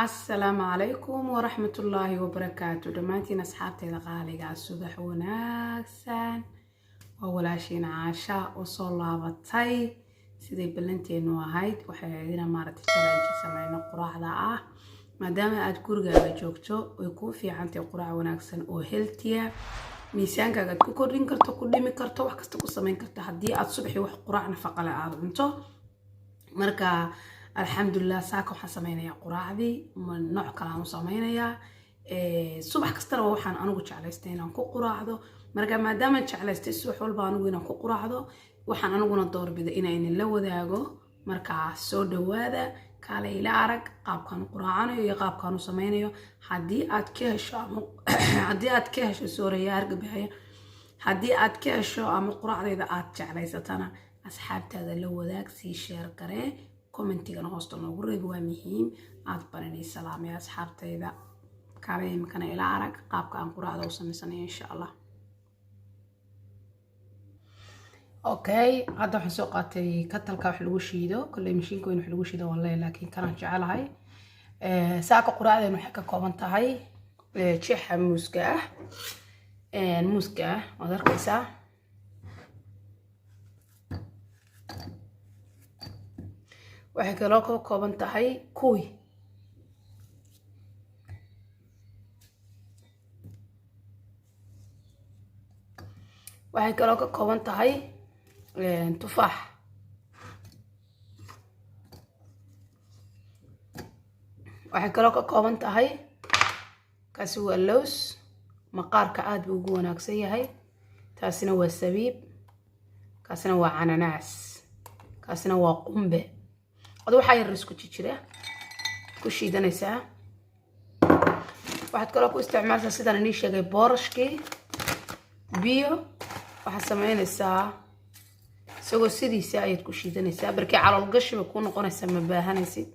السلام عليكم ورحمة الله وبركاته. دمانتين أصحابتي لقالي الصبح وناكسان وولاشين عاشاء وصلابتي سيدي بلنتين وهايد وحيدنا مارت الشلانجي سمعنا قراع ذا مادام أذكر جوجتو ويكون في عندي قراع وناكسان وهيلتيا ميسانك قد كورين كرتو كلمي كرتو وحكستو سمين كرتو حدي الصبح وح قراع نفقة لأرضنتو مركا الحمد لله ساكو حسمينا يا قراعدي من نوع كلام سمينا يا صبح كستر وحن أنا قلت على استين أنكو قراعدو مرجع ما دام أنت على استين الصبح والبانو وين أنكو قراعدو وحن أنا قلنا الدور بدا إن اللو ذاقو مركع سود هذا كالي لارك قاب كانوا قراعانو يقاب كانوا سمينا حدي أتكهش حدي أتكهش سوريا أرجع بهاي حدي أتكهش أم قراعدي إذا أتش على استنا أصحاب هذا اللو ذاك سي شير كره كومنتيغان هوستو نوغو ريب waa muhiim aad baranay salaam ya asxaabtayda kaalay imkana ila arag qaabka aan quraacda u sameysanayo insha Allah. Okay, hadda waxaan soo qaatay katalka wax lagu shiido kulay mashiinka wax lagu shiido wallahi laakiin kana jecelahay saaka quraacda waxay ka kooban tahay jeexa muuska waad arkaysaa waxay kaloo ka kooban tahay kuwi waxay kaloo ka kooban tahay tufaax waxay kaloo ka kooban tahay kaasi waa lows maqaarka aad buu ugu wanaagsan yahay taasina waa sabiib kaasina waa cananaas kaasina waa qumbe هذا واحد يرسكو تشيله كوشي دنيسا واحد كلاكو استعمال سيدنا نيشة جاي بورشكي بيو واحد سمعين الساعة سووا سيدي ساعة كوشي دنيسا بركي على القش بكون قنا سما باهنسي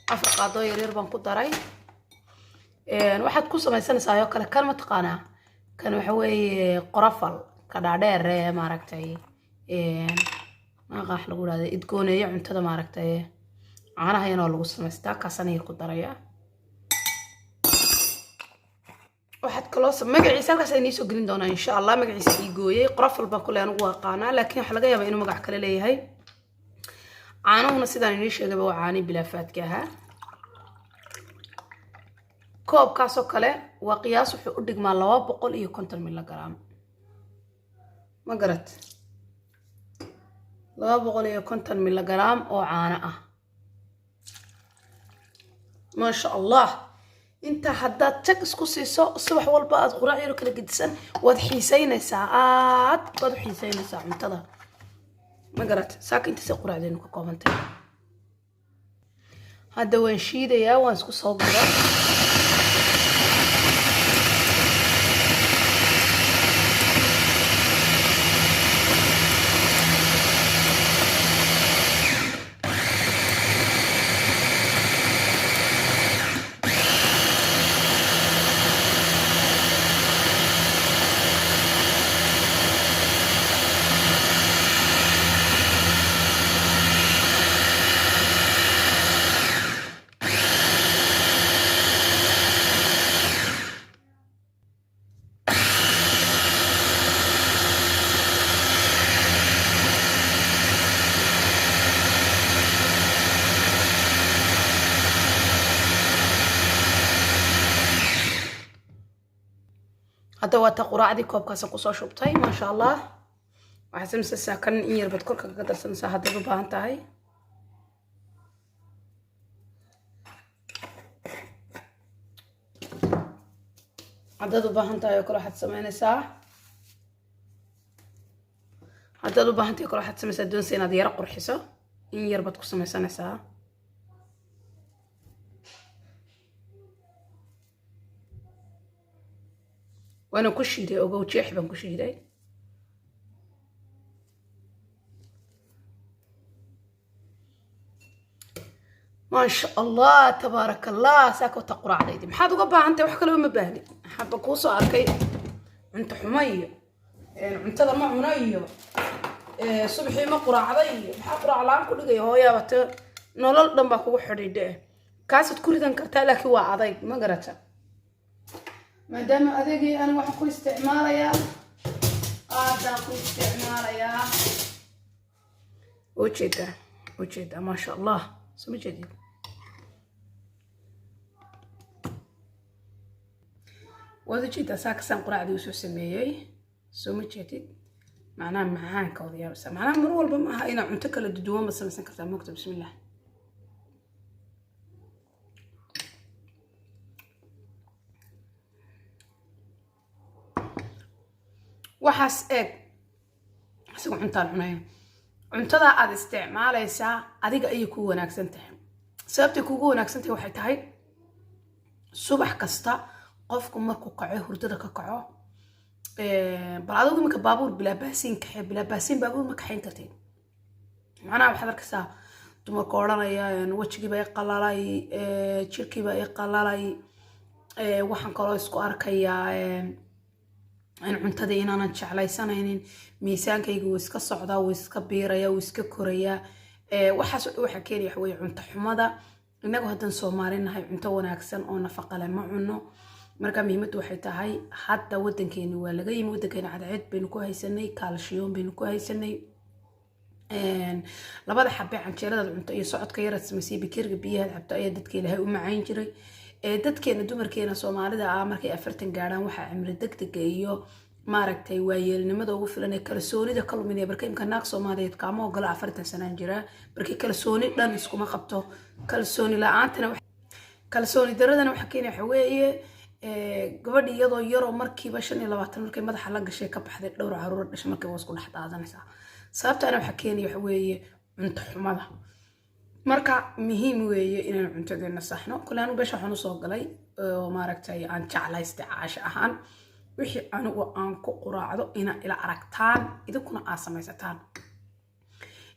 أفرق عضايا يربان قدراي واحد كوسا ما يسنس ساعة كلا كلمة قناة كانوا حوي قرفل كدادير ما ركتي ما راح نقول هذا إدكونه يعني تدا ما ركتيه أنا هاي أنا لوس مستاء كسنة يقدرية واحد كلاس مجا عيسى كسنة يسوق جريندونا إن شاء الله مجا عيسى يجوي قرف الباكل أنا واقعنا لكن حلقة يبقى إنه مجا كله ليه هاي أنا هنا سيدا نيش يجيبوا عاني بلا فاتكها كوب كاسو كله وقياسه حقدق مع اللواب بقول إيه كنتر ملغرام ما قرأت 250 ملغرام أو عانة ما شاء الله انت حداد تكسكو سيسو الصبح والبعض قراء يروك لقدسان واد حيسين ساعات واد حيسين ساعة منتظر ما قرأت ساك انت سي قراء دينك كومنتين هذا وين شيدة يا وانسكو صوب هذا وقت قراعدي كوب كاسة قصة شوبتاي ما شاء الله وحسن مسا كان إنير بتكون كقدر سنسا هذا ببانتاي هذا ببانتاي كل واحد سمعنا ساعة هذا ببانتاي كل واحد سمسا دون سنة ديار قرحسه إنير بتكون سمسا ساعة وأنا كشيدة أو جيح بن كشيدة ما شاء الله تبارك الله ساكو تقرأ على يدي محاد وقبها أنت وحكي لهم مبهلي حاب كوسو أركي أنت حمية أنت ذا ما منية صبحي ما قرأ علي محاد قرأ على كل جي هو يا بت نولل دم بكو حريدة كاسد كل ذا كرتا لك هو عضيق ما قرأته ما دام أذيقي أنا وحكو استعمال يا أكو استعمال يا وجده ما شاء الله سمي جديد وهذا جدا ساكسان قراعدي وسو سميي سمي جديد معناه معان كوديا بس معناه مر والبا ما هاينا cunto kala duwan bas samaysan kartaa moogta bismillaah waxaas eeg asigu cuntaan cunayo cuntada aad isticmaalaysaa adiga ayay ku wanaagsan tahay sababtay kugu wanaagsan tahay waxay tahay subax kasta qofku markuu kaco hurdada ka kaco bal adigu marka baabuur bilaa baasiin baabuur ma kaxayn kartid macnaha waxaad arkaysaa dumarka odhanaya wajigiiba ay qalalay jirkiiba ay qalalay waxaan kaloo isku arkayaa in cuntada inaanan jeclaysanaynin miisaankayga wuu iska socdaa wuu iska biiraya wuu iska korayaa waxaas waxa keenaya waxa weeye cunto xumada inagu haddaan Soomaali nahay cunto wanaagsan oo nafaqo leh ma cunno marka muhiimadu waxay tahay hadda wadankeena waa laga yimi wadankeena cadceed baynu ku haysanay kaalshiyoon baynu ku haysanay labada xabbe canjeerada cunto iyo socodka yar sameysay bikirga biyaha cabto ayaa dadka Ilaahay u macaan jiray dadkeena dumarkeena Soomaalida markay 40 gaaraan waxa cimri degdeg iyo maaragtay waayeelnimada ugu filan ee kalsoonida ka luminaya barkeemka naag Soomaaliyeed kaama ogala 40 sano jira barkii kalsooni dhan iskuma qabto kalsooni la'aantana kalsooni daradana waxa keenay waxa weeye gabadh iyadoo yaro markiiba 25 markay madaxa la gashay ka baxday dhowr caruur dhashay markay wasku dhex daadanaysa sababtana waxa keenay waxa weeye cunto xumada marka muhiim weeye inaan cuntadeena saxno kulaan beesha waxaan u soo galay oo maaragtay aan jeclayste caasha ahaan wixii anigu aan ku quraacdo ina ila aragtaan idinkuna aad samaysataan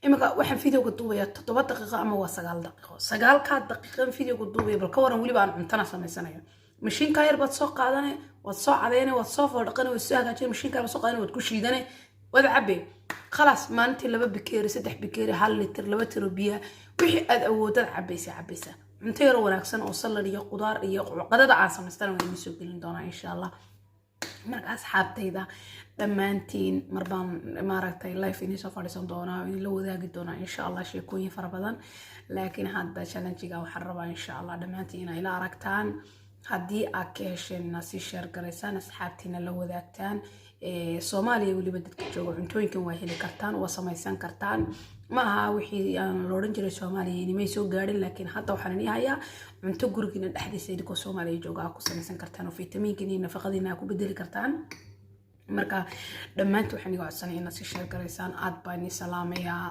imika waxaan fiidiyowga duubaya 7 daqiiqo ama waa 9 daqiiqo 9 daqiiqo fiidiyowga duubaya bal ka waran waliba aan cuntana samaysanayo mashiinka yar baad soo qaadanay waad soo cadeynay waad soo foodhaqanay waad soo hagaajinay mashiinka baad soo qaadanay waad ku shiidanay wad cabay خلاص ما أنت لبا بكيري 3 بكيري هل لتر لبا تربية وحي أد أوداد عبيسة أنت يرو وناكسن أوصل لي قدار إيا قداد عاصم استنى وين يسوقين دونا إن شاء الله مرك أصحابتي إذا لما أنتين مربان ماركتي لايف إني سوف أرسم دونا لو ذا دونا إن شاء الله شيء كوني فربضان لكن هذا challenge وحربا إن شاء الله لما أنتين إلى أركتان هدي أكيشن ناسي شير قريسان أصحابتنا لو ذاكتان Soomaaliya waliba dadka jooga cuntooyinkan waa heli kartaan waa samaysan kartaan ma aha wixii aan looran jiray Soomaaliya inay soo gaadhin laakiin hadda waxaan niyahayaa cunto guriga dhexdiisa idinka Soomaaliya jooga ku samaysan kartaan oo fiitamiinka iyo nafaqadiina ku bedeli kartaan marka dhamaantii waxaan iga codsanayaa inaad si share gareysaan aad baan idin salaamayaa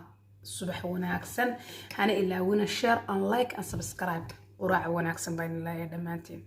subax wanaagsan hana ilaawina share and like and subscribe quraac wanaagsan baan ilaahay dhamaantiin